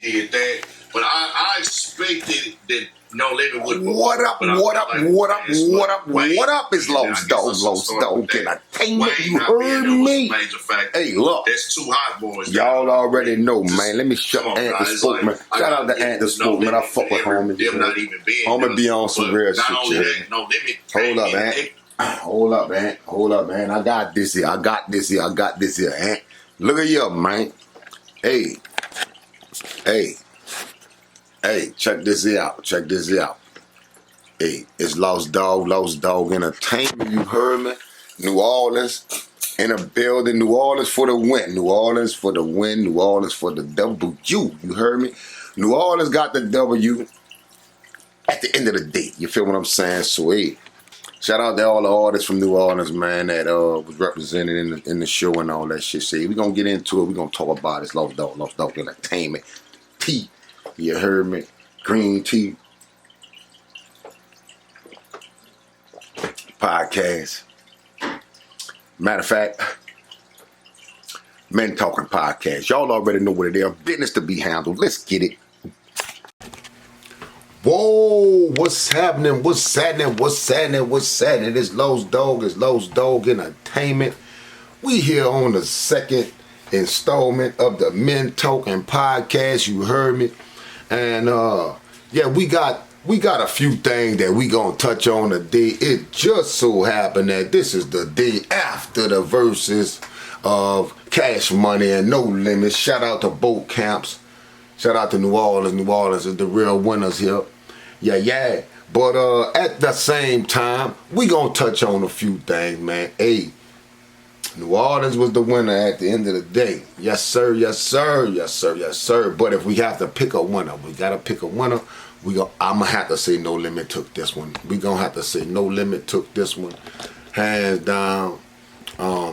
did that, but I expected that No Limit would. What up? It's Lost Dogg Entertainment. You heard me? Hey, look. There's two hot boys. Y'all already know, man. Let me shut Ant the Spoke, man. Shout out to Ant the Spoke, man. I fuck with homie. Homie be on some real shit, No Limit. Hold up, man. I got this here, Ant. Look at you, man. Hey, check this out. Hey, it's Lost Dogg Entertainment, you heard me? New Orleans in a building, New Orleans for the win, New Orleans for the W, you heard me? New Orleans got the W at the end of the day, you feel what I'm saying? So, hey, shout out to all the artists from New Orleans, man, that was represented in the show and all that shit. See, we're going to get into it. We're going to talk about it. It's Lost Dogg Entertainment. Tea, you heard me? Green tea. Podcast. Matter of fact, Men Talking Podcast. Y'all already know what it is. Business to be handled. Let's get it. Whoa, what's happening? It's Lost Dogg Entertainment. We here on the second installment of the Men Talking Podcast. You heard me. And yeah, we got a few things that we gonna touch on today. It just so happened that this is the day after the Verzuz of Cash Money and No Limit. Shout out to both camps. Shout out to New Orleans. New Orleans is the real winners here. Yeah. But at the same time, we gonna touch on a few things, man. Hey, New Orleans was the winner at the end of the day. Yes, sir. But if we have to pick a winner, we gotta pick a winner. I'ma have to say No Limit took this one. We gonna have to say No Limit took this one, hands down.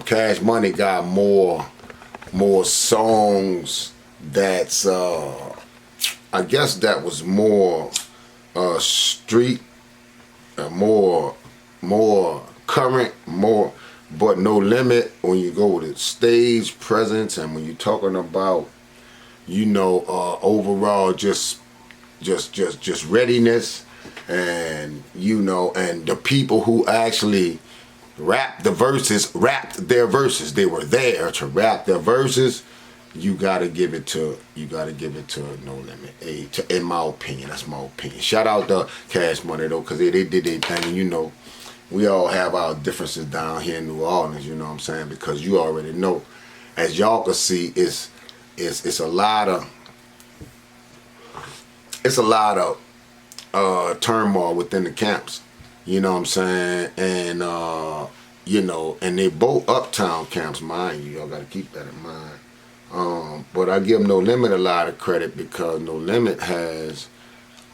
Cash Money got more songs. That's I guess that was more street, more current, more. But No Limit, when you go with stage presence and when you're talking about, overall just readiness, and and the people who actually rapped their verses. They were there to rap their verses. You gotta give it to No Limit. In my opinion, that's my opinion. Shout out to Cash Money though, cause they did their thing, and we all have our differences down here in New Orleans. You know what I'm saying? Because you already know, as y'all can see, it's a lot of turmoil within the camps. You know what I'm saying? And and they both uptown camps, mind you. Y'all gotta keep that in mind. But I give No Limit a lot of credit because No Limit has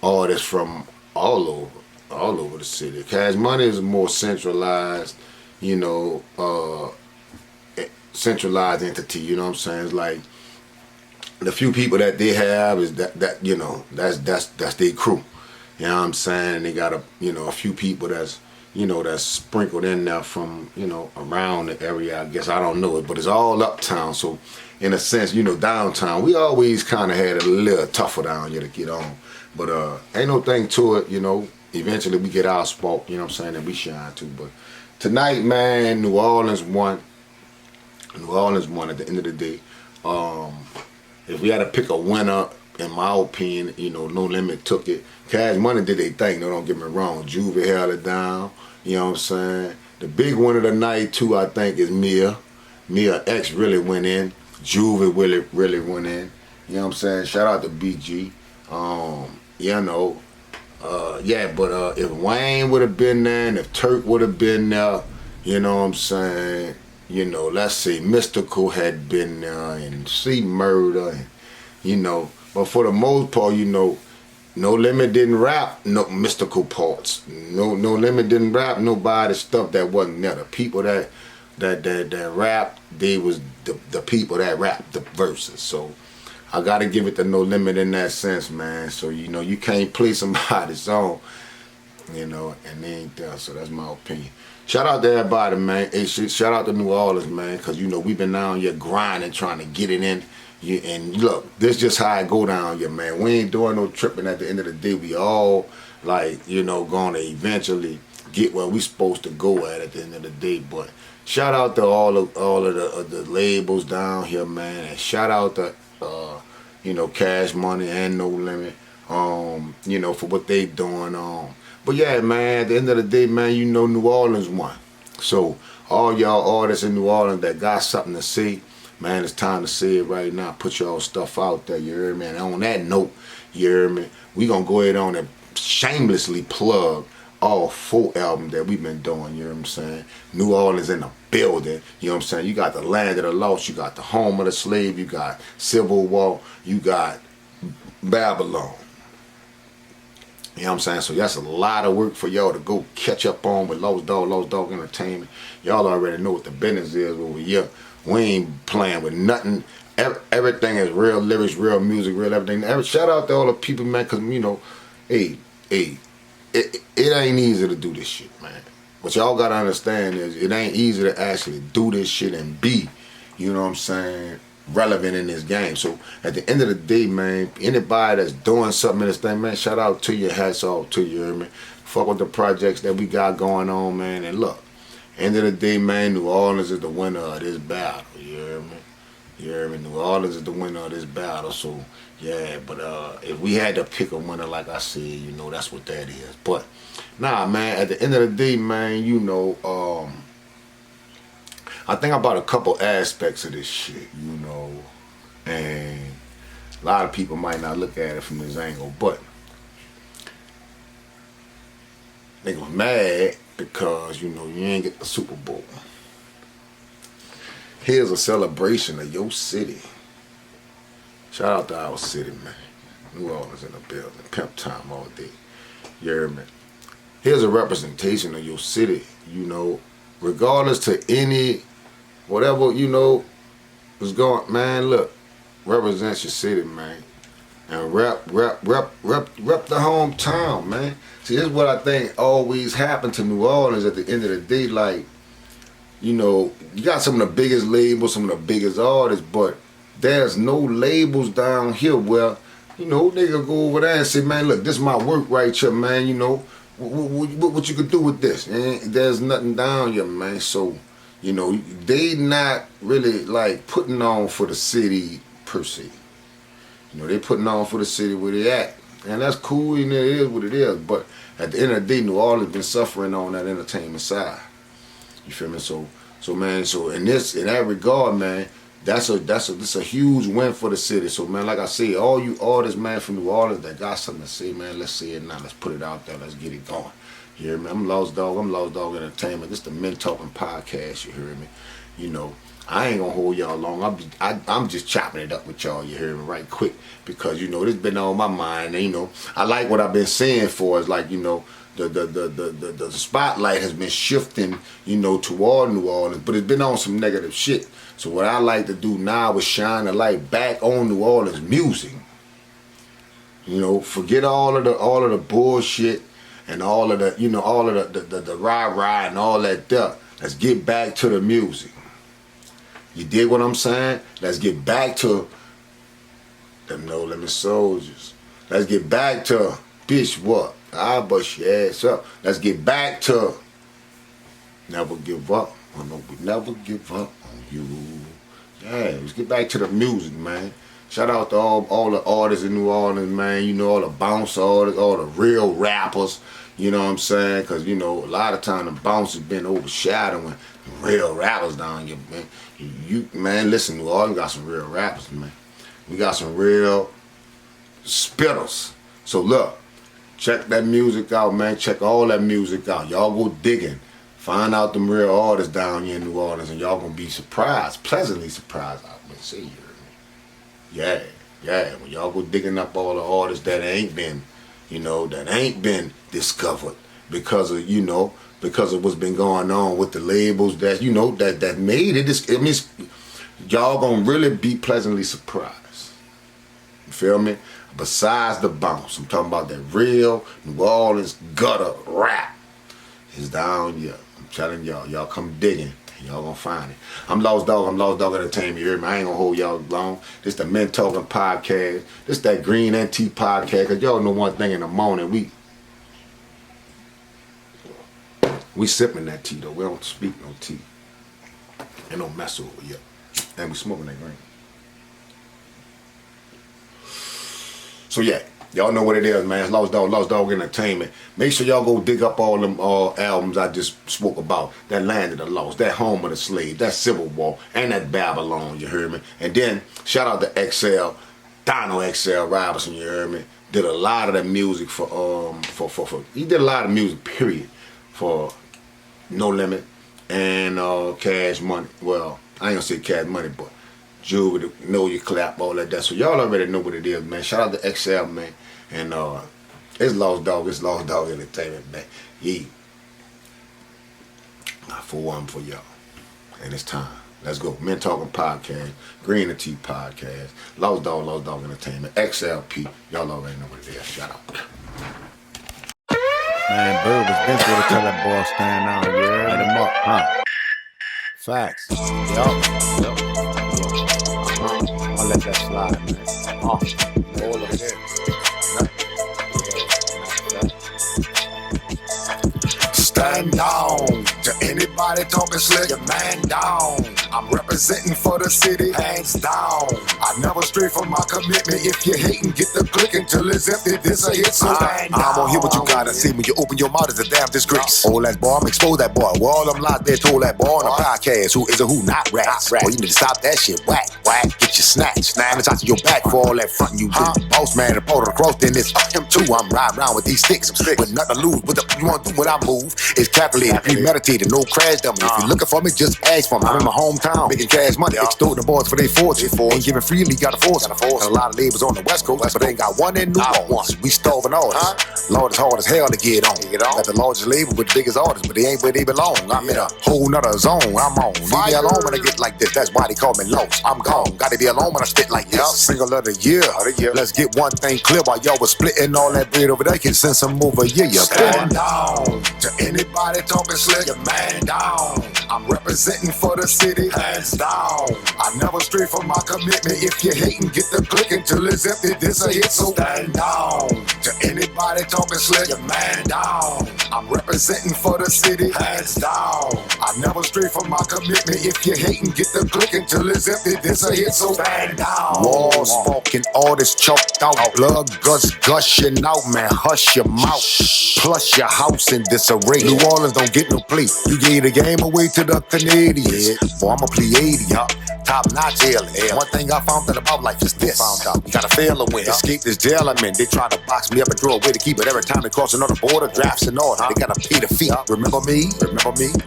artists from all over the city. Cash Money is more centralized, centralized entity. You know what I'm saying? It's like the few people that they have is that's their crew. You know what I'm saying? They got a few people that's sprinkled in there from around the area. I guess I don't know it, but it's all uptown. So in a sense, downtown, we always kind of had it a little tougher down here to get on. But ain't no thing to it, Eventually we get our spot, and we shine too. But tonight, man, New Orleans won. New Orleans won at the end of the day. If we had to pick a winner, in my opinion, No Limit took it. Cash Money did their thing, don't get me wrong. Juvie held it down, you know what I'm saying? The big one of the night too, I think, is Mia. Mia X really went in. Juvie really went in. You know what I'm saying? Shout out to BG. But if Wayne would have been there, and if Turk would have been there, you know what I'm saying? Let's say Mystical had been there, and C Murder, and, but for the most part, No Limit didn't rap no mystical parts. No Limit didn't rap nobody stuff that wasn't there. The people that rap, they was the people that rap the verses. So I gotta give it to No Limit in that sense, man. So you can't play somebody's song, and they ain't there. So that's my opinion. Shout out to everybody, man. Hey, shout out to New Orleans, man, because we've been down here grinding, trying to get it in. And look, this just how it go down here, man. We ain't doing no tripping. At the end of the day, we all like, gonna eventually get where we supposed to go at the end of the day. But shout out to all of the labels down here, man. And shout out to Cash Money and No Limit, for what they doing. But yeah, man, at the end of the day, man, New Orleans won. So all y'all artists in New Orleans that got something to say, man, it's time to say it right now. Put y'all stuff out there, you hear me? And on that note, you hear me? We gonna go ahead on and shamelessly plug all 4 albums that we've been doing, you know what I'm saying? New Orleans in the building, you know what I'm saying? You got the Land of the Lost, you got the Home of the Slave, you got Civil War, you got Babylon. You know what I'm saying? So that's a lot of work for y'all to go catch up on with Lost Dogg Entertainment. Y'all already know what the business is over here. We ain't playing with nothing. Everything is real lyrics, real music, real everything. Shout out to all the people, man, because, it ain't easy to do this shit, man. What y'all got to understand is it ain't easy to actually do this shit and be, you know what I'm saying, relevant in this game. So at the end of the day, man, anybody that's doing something in this thing, man, shout out to you, hats off to you, you hear me? Fuck with the projects that we got going on, man. And look, end of the day, man, New Orleans is the winner of this battle, you hear me? You hear me? New Orleans is the winner of this battle. So yeah, but if we had to pick a winner, like I said, that's what that is. But nah, man, at the end of the day, man, I think about a couple aspects of this shit, and a lot of people might not look at it from this angle, but niggas mad because, you ain't get the Super Bowl. Here's a celebration of your city. Shout out to our city, man. New Orleans in the building. Pimp time all day. You hear me? Here's a representation of your city, regardless to any, whatever, was going, man, look, represent your city, man. And rep the hometown, man. See, this is what I think always happened to New Orleans at the end of the day. Like, you got some of the biggest labels, some of the biggest artists, but there's no labels down here where, they can go over there and say, man, look, this is my work right here, man, what you could do with this? And there's nothing down here, man. So, they not really like putting on for the city per se. They putting on for the city where they at. And that's cool, and it is what it is. But at the end of the day, New Orleans been suffering on that entertainment side. You feel me? So man, in that regard, man, this a huge win for the city. So man, like I say, all you artists, man, from New Orleans that got something to say, man, let's say it now. Let's put it out there. Let's get it going. You hear me? I'm Lost Dogg. I'm Lost Dogg Entertainment. This the Men Talking Podcast. You hear me? I ain't gonna hold y'all long. I'm just chopping it up with y'all. You hear me? Right quick, because this been on my mind. And, I like what I've been saying for is like the spotlight has been shifting toward New Orleans, but it's been on some negative shit. So what I like to do now is shine the light back on New Orleans music. Forget all of the bullshit and all of the rah-rah and all that stuff. Let's get back to the music. You dig what I'm saying? Let's get back to them No Limit Soldiers. Let's get back to, bitch, what? I'll bust your ass up. Let's get back to Never Give Up. Oh no, we never give up on you. Yeah, let's get back to the music, man. Shout out to all the artists in New Orleans, man. All the bounce artists, all the real rappers. You know what I'm saying? Because, a lot of time the bounce has been overshadowing real rappers down here, man. Man, listen, New Orleans got some real rappers, man. We got some real spitters. So look, check that music out, man. Check all that music out. Y'all go digging. Find out them real artists down here in New Orleans, and y'all gonna be surprised, pleasantly surprised, I would say, you hear me? Yeah. When y'all go digging up all the artists that ain't been, that ain't been discovered because of what's been going on with the labels that that made it. It means y'all gonna really be pleasantly surprised. You feel me? Besides the bounce, I'm talking about that real New Orleans gutter rap is down here. I'm telling y'all come digging. Y'all gonna find it. I'm Lost Dogg. I'm Lost Dogg Entertainment. You hear me? I ain't gonna hold y'all long. This the Men Talking Podcast. This that Green and Tea Podcast. Cause y'all know one thing in the morning, we sipping that tea though. We don't speak no tea. Ain't no mess over yet. And we smoking that green. So yeah, y'all know what it is, man. It's Lost Dogg Entertainment. Make sure y'all go dig up all them albums I just spoke about. That Land of the Lost, that Home of the Slave, that Civil War, and that Babylon, you heard me? And then, shout out to XL, Donald XL Robinson, you heard me? Did a lot of the music he did a lot of music, period, for No Limit and Cash Money. Well, I ain't gonna say Cash Money, but Jewel, Know You Clap, all that. So y'all already know what it is, man. Shout out to XL, man. And it's Lost Dogg Entertainment, man. Yeah. For one for y'all. And it's time. Let's go. Men Talking Podcast, Green and Tea Podcast, Lost Dogg Entertainment, XLP. Y'all already know what it is. Shout out. Man, Bird was been for to tell that boy stand out. Yeah, light him up, huh? Facts. Yup. I'll let that slide, man. All of it. Stand down to anybody talking slick, your man down. I'm representing for the city, hands down. I never stray from my commitment. If you hating, get the click until it's empty. This a hit, so stand down. I won't hear what you gotta see when you open your mouth. It's a damn disgrace. Oh, that boy, I'm expose that boy. Well, all them lies there told that boy on the podcast. Who is a who, not rats. Boy, you need to stop that shit. Whack, get your snatch. And it's out to your back for all that frontin' you do. Boss man, the portal across, then it's him too. I'm riding around with these sticks. With nothing to lose. What you wanna do when I move? It's calculated, premeditated, no crash dummy. If you're looking for me, just ask for me. I'm in my hometown, making cash money, extorting the boys for their fortune. Ain't giving freely, gotta force it. And a lot of labels on the West Coast, but ain't got one in New Orleans. We starving artists. Lord, it's hard as hell to get on. Got the largest label with the biggest artists, but they ain't where they belong. I'm in a whole nother zone. I'm on. Leave me alone when I get like this. That's why they call me Lost. I'm gone. Gotta be alone when I spit like this. Single of the year. Let's get one thing clear while y'all was splitting all that bread over there. Can send some over here. Stand down to anybody talking slick, your man down. I'm representing for the city, hands down. I never stray from my commitment. If you hating, get the click until it's empty. This a hit, so stand down to anybody talking slick, your man down. I'm representing for the city, hands down. I never stray from my commitment. If you hating, get the click until it's empty. This a hit, so stand down. Walls spoken, artists choked out, blood gushing out, man. Hush your mouth, plus your house in disarray. New Orleans don't get no play. You gave the game away to the Canadians. Boy, I'm a Pleiadian, top notch alien. One thing I found out about life is this. You gotta fail to win. Escape this jail I'm in. They try to box me up and throw away to keep it. Every time they cross another border, drafts in order. They gotta pay the fee. Remember me?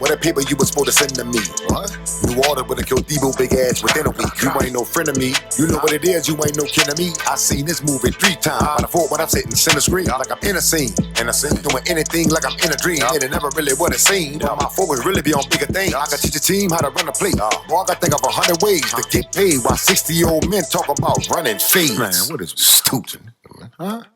What the people you was supposed to send to me? What? New Orleans would have killed Debo big ass within a week. You ain't no friend of me. You know what it is. You ain't no kin of me. I seen this movie 3 times. But I thought when I'm sitting center screen, like I'm in a scene. Doing anything like I'm in a dream. It never really what it seemed. But my focus really be on bigger things. I can teach a team how to run a play. Boy, I gotta think of 100 ways to get paid while 60-year-old men talk about running fades. Man, what is stupid? Huh?